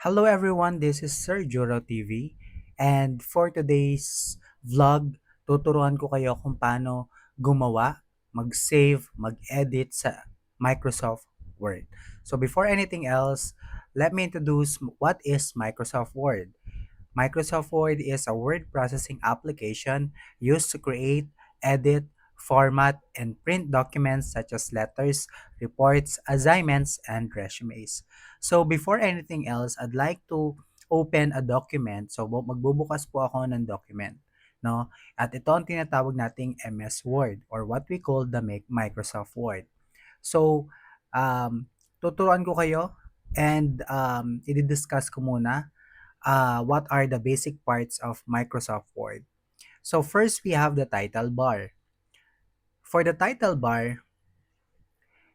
Hello everyone, this is Sir Joro TV and for today's vlog, tuturuan ko kayo kung paano gumawa, mag-save, mag-edit sa Microsoft Word. So before anything else, let me introduce what is Microsoft Word. Microsoft Word is a word processing application used to create, edit, format, and print documents such as letters, reports, assignments, and resumes. So before anything else, I'd like to open a document. So magbubukas po ako ng document. No? At ito ang tinatawag nating MS Word or what we call the Microsoft Word. So, tuturuan ko kayo and i-discuss ko muna what are the basic parts of Microsoft Word. So first, we have the title bar. For the title bar,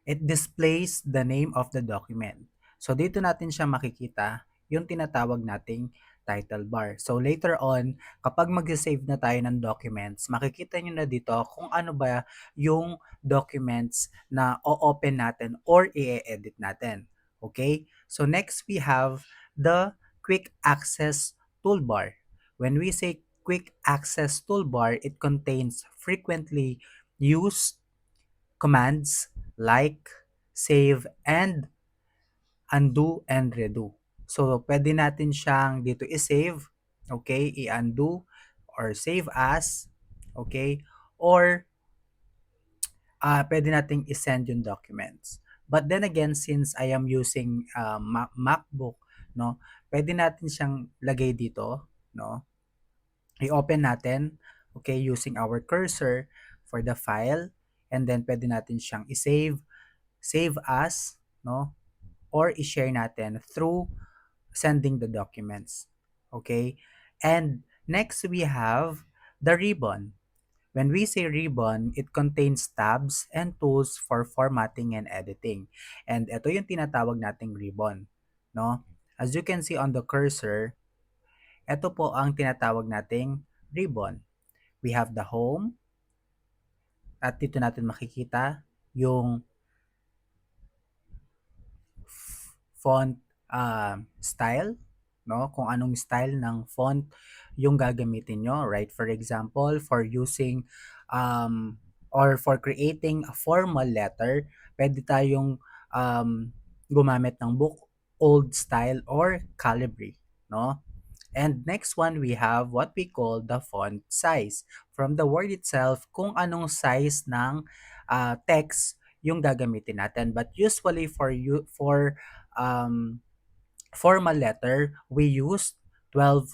it displays the name of the document. So dito natin siya makikita yung tinatawag nating title bar. So later on, kapag mag-save na tayo ng documents, makikita nyo na dito kung ano ba yung documents na o-open natin or i-edit natin. Okay? So next, we have the quick access toolbar. When we say quick access toolbar, it contains frequently used commands like, save, and undo and redo. So, pwede natin siyang dito i-save, okay, i-undo, or save as, okay, or pwede nating i-send yung documents. But then again, since I am using MacBook, no, pwede natin siyang lagay dito, no, i-open natin, okay, using our cursor for the file, and then pwede natin siyang i-save, save as, no, or i-share natin through sending the documents. Okay? And next we have the ribbon. When we say ribbon, it contains tabs and tools for formatting and editing. And ito yung tinatawag nating ribbon, no? As you can see on the cursor, ito po ang tinatawag nating ribbon. We have the home, at dito natin makikita yung font style, no? Kung anong style ng font yung gagamitin nyo, right? For example, for using or for creating a formal letter, pwede tayong gumamit ng book old style or Calibri, no? And next one, we have what we call the font size. From the word itself, kung anong size ng text yung gagamitin natin. But usually for um, formal letter, we use 12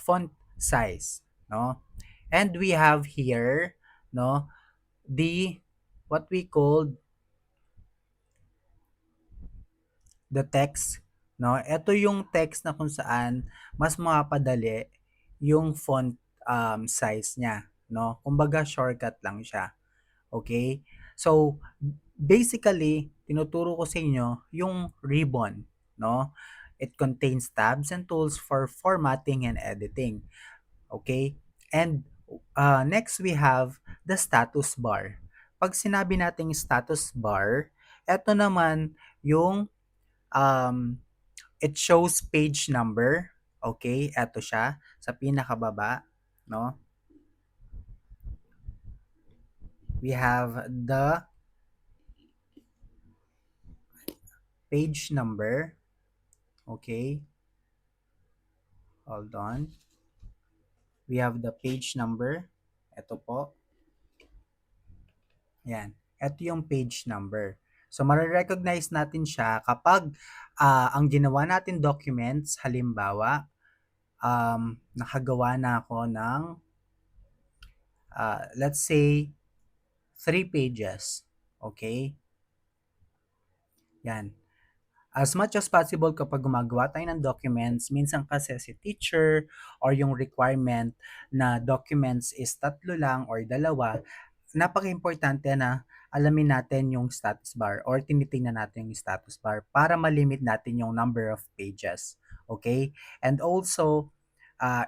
font size, no? And we have here, no, the what we call the text, no? Ito yung text na kung saan mas mapapadali yung font size niya, no? Kumbaga shortcut lang siya. Okay? So, basically, tinuturo ko sa inyo yung ribbon, no? It contains tabs and tools for formatting and editing. Okay? And next we have the status bar. Pag sinabi nating status bar, eto naman yung it shows page number. Okay? Eto siya sa pinakababa, no? We have the page number. Okay? Hold on. We have the page number. Ito po. Yan. Ito yung page number. So, marirecognize natin siya kapag ang ginawa natin documents, halimbawa, nakagawa na ako ng, let's say, 3 pages. Okay? Yan. As much as possible kapag gumagawa tayo ng documents, minsan kasi si teacher or yung requirement na documents is 3 lang or 2, napaka-importante na alamin natin yung status bar or tinitingnan natin yung status bar para malimit natin yung number of pages. Okay? And also,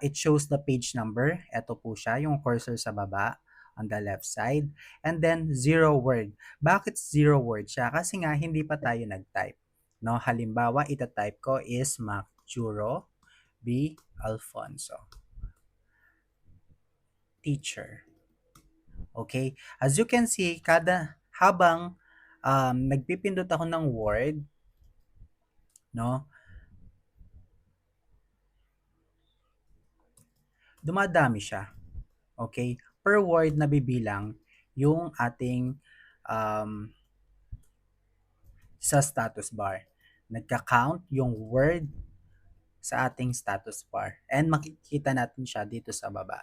it shows the page number. Ito po siya, yung cursor sa baba on the left side. And then, 0 word. Bakit 0 word siya? Kasi nga, hindi pa tayo nag-type. No, halimbawa, ita-type ko is Macjuro B. Alfonso, teacher. Okay? As you can see, habang nagpipindot ako ng word, no, dumadami siya. Okay? Per word na bibilang yung ating um, sa status bar. Nagka-count yung word sa ating status bar. And makikita natin siya dito sa baba.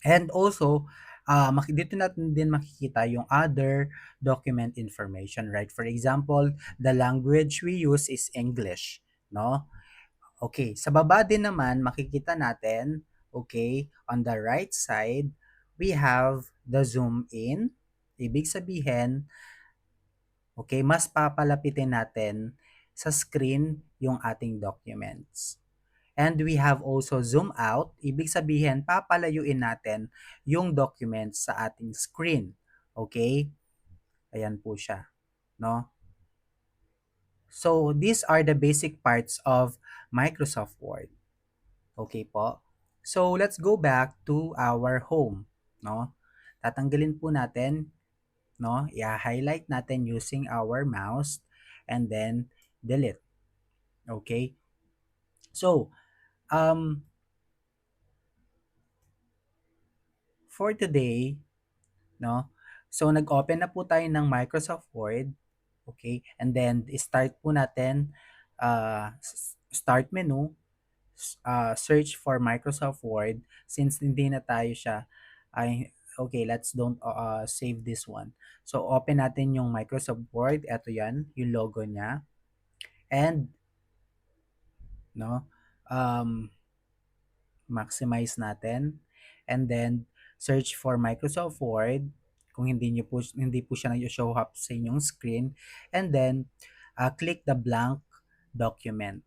And also, dito natin din makikita yung other document information, right? For example, the language we use is English, no? Okay, sa baba din naman makikita natin, okay, on the right side, we have the zoom in. Ibig sabihin, okay, mas papalapitin natin sa screen yung ating documents. And we have also zoom out. Ibig sabihin, papalayuin natin yung documents sa ating screen. Okay? Ayan po siya. No? So, these are the basic parts of Microsoft Word. Okay po? So, let's go back to our home. No? Tatanggalin po natin, no? I-highlight natin using our mouse and then delete. Okay? So, for today, no? So nag-open na po tayo ng Microsoft Word, okay? And then start po natin start menu, search for Microsoft Word since hindi na tayo siya ay okay, let's don't save this one. So open natin yung Microsoft Word, eto 'yan, yung logo niya. And no, um maximize natin and then search for Microsoft Word kung hindi po siya nag-show up sa inyong screen and then click the blank document.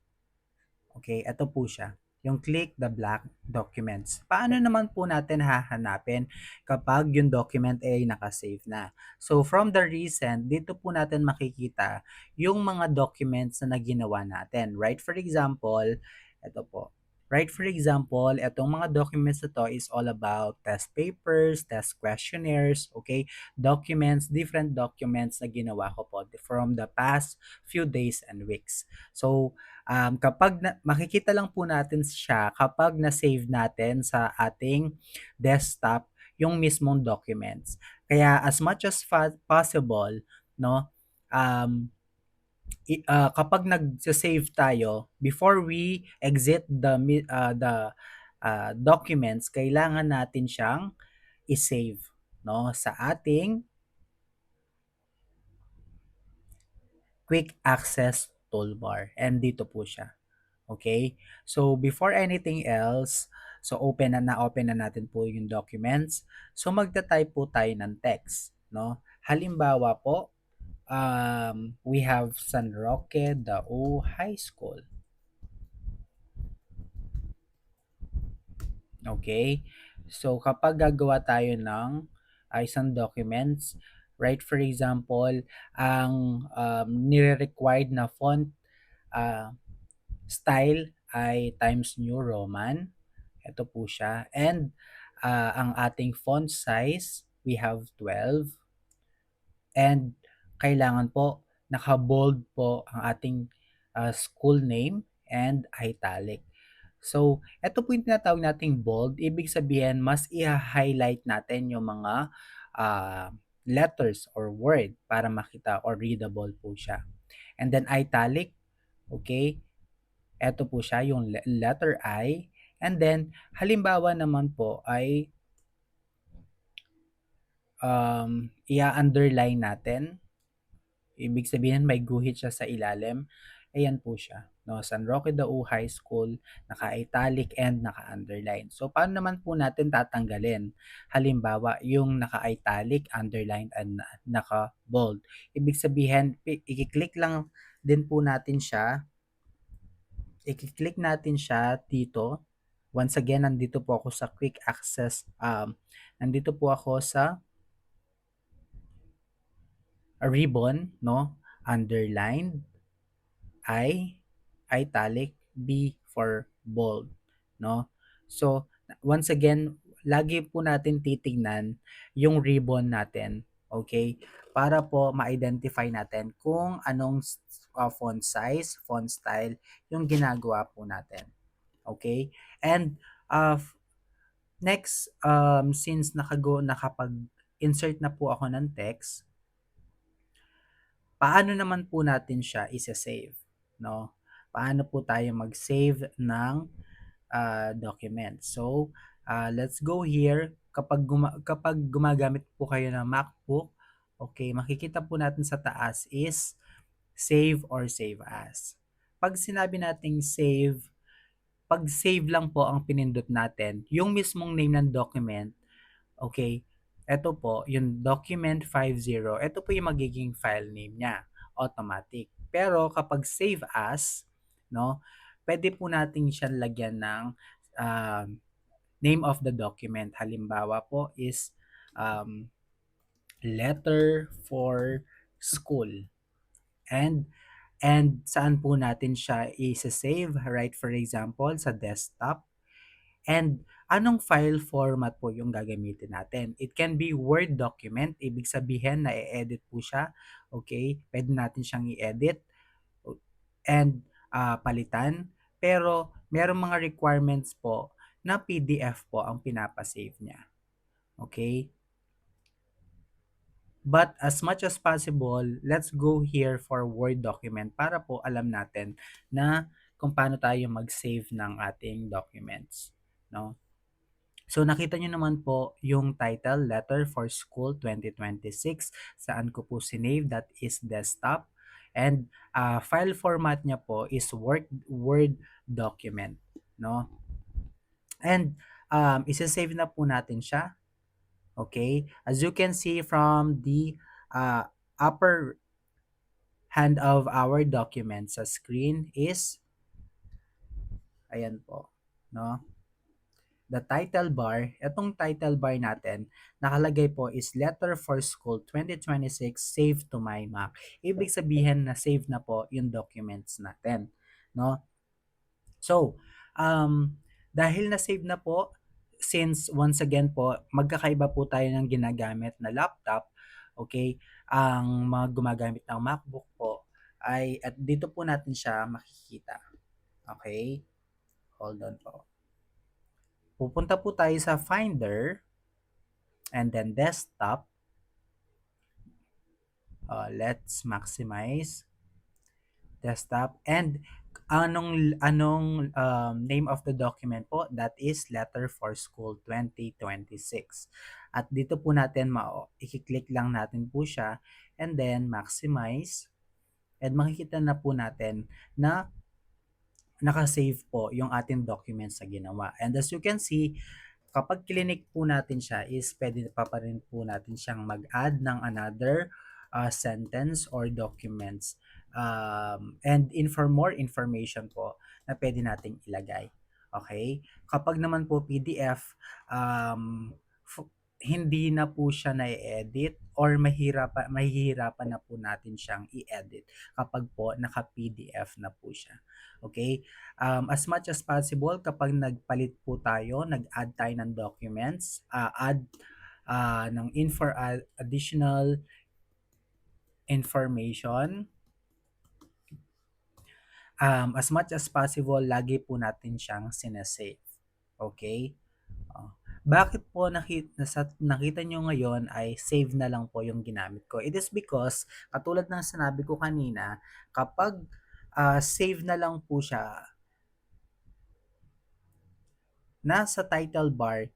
Okay, ito po siya. Yung click the blank documents. Paano naman po natin hahanapin kapag yung document ay nakasave na? So from the recent, dito po natin makikita yung mga documents na ginawa natin. Right? For example, ito po. Right, for example, itong mga documents na to is all about test papers, test questionnaires, okay? Documents, different documents na ginawa ko po from the past few days and weeks. So, makikita lang po natin siya kapag na-save natin sa ating desktop yung mismong documents. Kaya as much as possible, no, um, kapag nag-save tayo, before we exit the documents, kailangan natin siyang i-save, no, sa ating quick access toolbar. And dito po siya. Okay? So before anything else, so open na natin po yung documents. So magta-type po tayo ng text, no? Halimbawa po, we have San Roque Dao High School. Okay? So kapag gagawa tayo ng isang documents, right, for example, ang nire-required na font uh, style ay Times New Roman. Ito po siya. And ang ating font size, we have 12. And kailangan po naka-bold po ang ating school name and italic. So, ito po yung tinatawag nating bold. Ibig sabihin, mas i-highlight natin yung mga letters or word para makita or readable po siya. And then italic, okay? Ito po siya, yung letter I. And then, halimbawa naman po ay i-underline natin. Ibig sabihin may guhit siya sa ilalim. Ayan po siya. No, San Roque Dao High School, naka-italic and naka-underline. So, paano naman po natin tatanggalin? Halimbawa, yung naka-italic, underline, and naka-bold. Ibig sabihin, i-click lang din po natin siya. I-click natin siya dito. Once again, nandito po ako sa quick access. Nandito po ako sa ribbon, no? underlined, I, italic, B for bold, no? So, once again, lagi po natin titignan yung ribbon natin, okay? Para po ma-identify natin kung anong font size, font style yung ginagawa po natin, okay? And next, since nakapag-insert na po ako ng text, paano naman po natin siya isa-save, no? Paano po tayo mag-save ng document? So, let's go here. Kapag gumagamit po kayo ng MacBook, okay, makikita po natin sa taas is save or save as. Pag sinabi nating save, pag save lang po ang pinindot natin, yung mismong name ng document, okay, eto po, yung document 50, eto po yung magiging file name niya, automatic. Pero kapag save as, no, pwede po natin siyang lagyan ng um, name of the document. Halimbawa po is um, letter for school. And saan po natin siya i-save, right? For example, sa desktop. And anong file format po yung gagamitin natin? It can be Word document, ibig sabihin na i-edit po siya. Okay? Pwede natin siyang i-edit and palitan. Pero merong mga requirements po na PDF po ang pinapasave niya. Okay? But as much as possible, let's go here for Word document para po alam natin na kung paano tayo mag-save ng ating documents. No? So nakita niyo naman po yung title, Letter for School 2026, saan ko po sinave, that is desktop. And file format niya po is Word document. No? And isa-save na po natin siya. Okay? As you can see from the upper hand of our document sa screen is, ayan po, no? The title bar, itong title bar natin, nakalagay po is Letter for School 2026 Save to My Mac. Ibig sabihin na save na po yung documents natin, no? So, dahil na-save na po, since once again po, magkakaiba po tayo ng ginagamit na laptop, okay? Ang mga gumagamit ng MacBook po ay, at dito po natin siya makikita. Okay? Hold on po. Pupunta po tayo sa Finder and then Desktop. Let's maximize desktop, and anong name of the document po, that is Letter for School 2026. At dito po natin i-click lang natin po siya and then maximize, and makikita na po natin na naka-save po yung ating documents sa ginawa. And as you can see, kapag clinic po natin siya is pwede pa rin po natin siyang mag-add ng another sentence or documents, and for more information po na pwede nating ilagay. Okay? Kapag naman po PDF, hindi na po siya na-edit or mahihirapan na po natin siyang i-edit kapag po naka-PDF na po siya. Okay? As much as possible, kapag nagpalit po tayo, nag-add tayo ng documents, add ng additional information, as much as possible, lagi po natin siyang sinasave. Okay? Bakit po nakita nyo ngayon ay save na lang po yung ginamit ko? It is because, katulad ng sinabi ko kanina, kapag save na lang po siya, nasa title bar,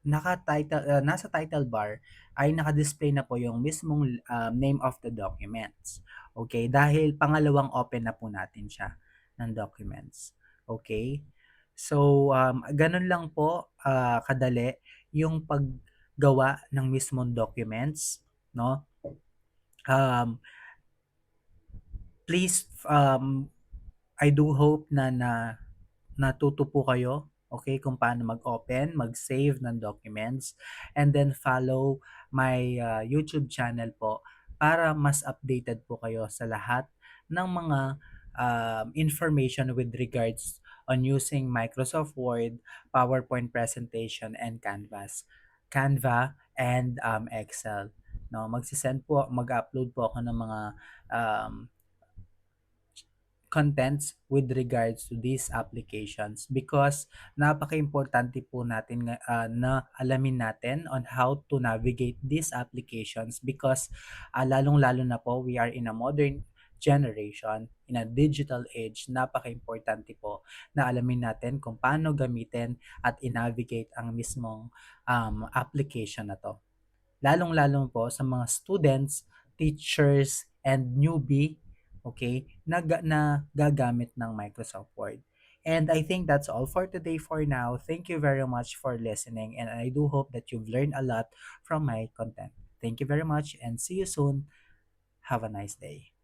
nasa title bar ay naka-display na po yung mismong name of the documents. Okay? Dahil pangalawang open na po natin siya ng documents. Okay? So, ganun lang po kadali yung paggawa ng mismong documents, no? Please, I do hope na natuto po kayo, okay, kung paano mag-open, mag-save ng documents, and then follow my YouTube channel po para mas updated po kayo sa lahat ng mga information with regards on using Microsoft Word, PowerPoint presentation, and Canva and Excel. No, mag-upload po ako ng mga um, contents with regards to these applications because napaka-importante po natin na alamin natin on how to navigate these applications because lalong-lalo na po we are in a modern generation, in a digital age, napaka-importante po na alamin natin kung paano gamitin at i-navigate ang mismong application na to. Lalong-lalo po sa mga students, teachers, and newbie, okay, na gagamit ng Microsoft Word. And I think that's all for today for now. Thank you very much for listening, and I do hope that you've learned a lot from my content. Thank you very much and see you soon. Have a nice day.